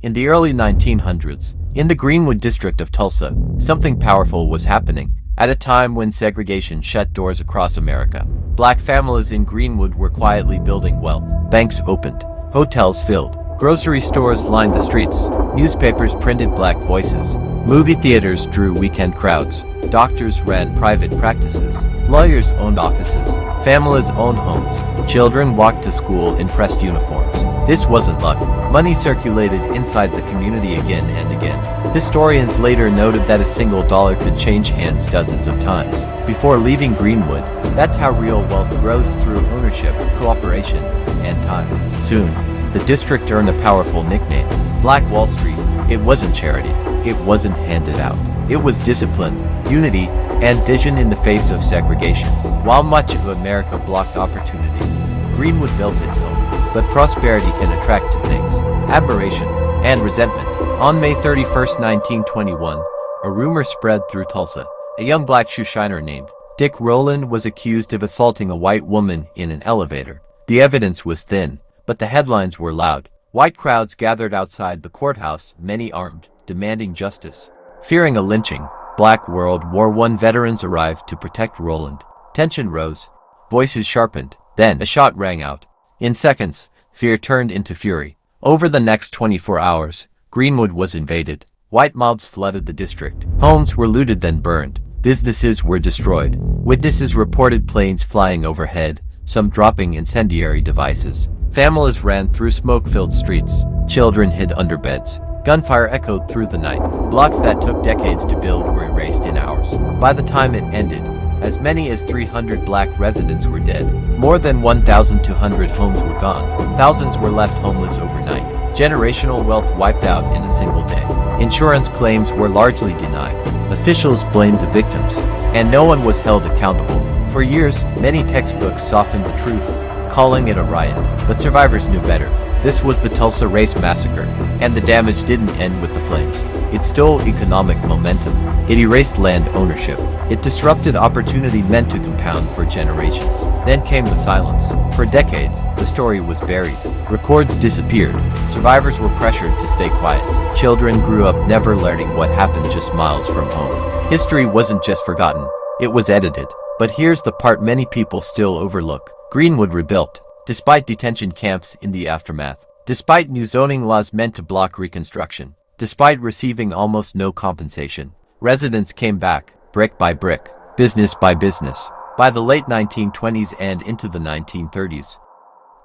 In the early 1900s, in the Greenwood District of Tulsa, something powerful was happening. At a time when segregation shut doors across America, black families in Greenwood were quietly building wealth. Banks opened, hotels filled, grocery stores lined the streets, newspapers printed black voices, movie theaters drew weekend crowds, doctors ran private practices, lawyers owned offices, families owned homes, children walked to school in pressed uniforms. This wasn't luck. Money circulated inside the community again and again. Historians later noted that a single dollar could change hands dozens of times. Before leaving Greenwood, that's how real wealth grows, through ownership, cooperation, and time. Soon, the district earned a powerful nickname, Black Wall Street. It wasn't charity. It wasn't handed out. It was discipline, unity, and vision in the face of segregation. While much of America blocked opportunity, Greenwood built its own. But prosperity can attract two things: admiration and resentment. On May 31, 1921, a rumor spread through Tulsa. A young black shoe shiner named Dick Rowland was accused of assaulting a white woman in an elevator. The evidence was thin, but the headlines were loud. White crowds gathered outside the courthouse, many armed, demanding justice. Fearing a lynching, Black World War I veterans arrived to protect Rowland. Tension rose, voices sharpened, then a shot rang out. In seconds, fear turned into fury. Over the next 24 hours, Greenwood was invaded. White mobs flooded the district. Homes were looted then burned. Businesses were destroyed. Witnesses reported planes flying overhead, some dropping incendiary devices. Families ran through smoke-filled streets. Children hid under beds. Gunfire echoed through the night. Blocks that took decades to build were erased in hours. By the time it ended, as many as 300 black residents were dead. More than 1,200 homes were gone. Thousands were left homeless overnight. Generational wealth wiped out in a single day. Insurance claims were largely denied. Officials blamed the victims, and no one was held accountable. For years, many textbooks softened the truth, calling it a riot. But survivors knew better. This was the Tulsa Race Massacre, and the damage didn't end with the flames. It stole economic momentum. It erased land ownership. It disrupted opportunity meant to compound for generations. Then came the silence. For decades, the story was buried. Records disappeared. Survivors were pressured to stay quiet. Children grew up never learning what happened just miles from home. History wasn't just forgotten. It was edited. But here's the part many people still overlook. Greenwood rebuilt. Despite detention camps in the aftermath. Despite new zoning laws meant to block reconstruction. Despite receiving almost no compensation. Residents came back, brick by brick, business by business. By the late 1920s and into the 1930s,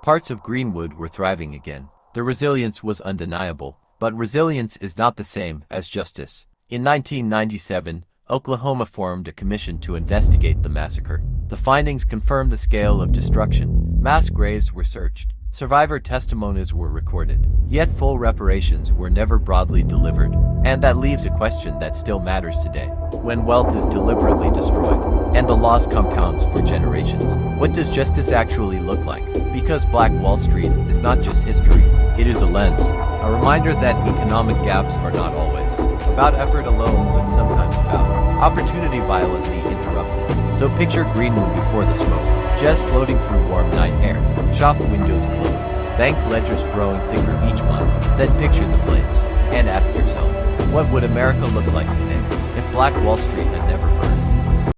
parts of Greenwood were thriving again. The resilience was undeniable, but resilience is not the same as justice. In 1997, Oklahoma formed a commission to investigate the massacre. The findings confirmed the scale of destruction. Mass graves were searched. Survivor testimonies were recorded, yet full reparations were never broadly delivered. And that leaves a question that still matters today. When wealth is deliberately destroyed, and the loss compounds for generations, what does justice actually look like? Because Black Wall Street is not just history, it is a lens. A reminder that economic gaps are not always about effort alone, but sometimes about opportunity violently interrupted. So picture Greenwood before the smoke, just floating through warm night air, shop windows glowing, bank ledgers growing thicker each month. Then picture the flames, and ask yourself, what would America look like today if Black Wall Street had never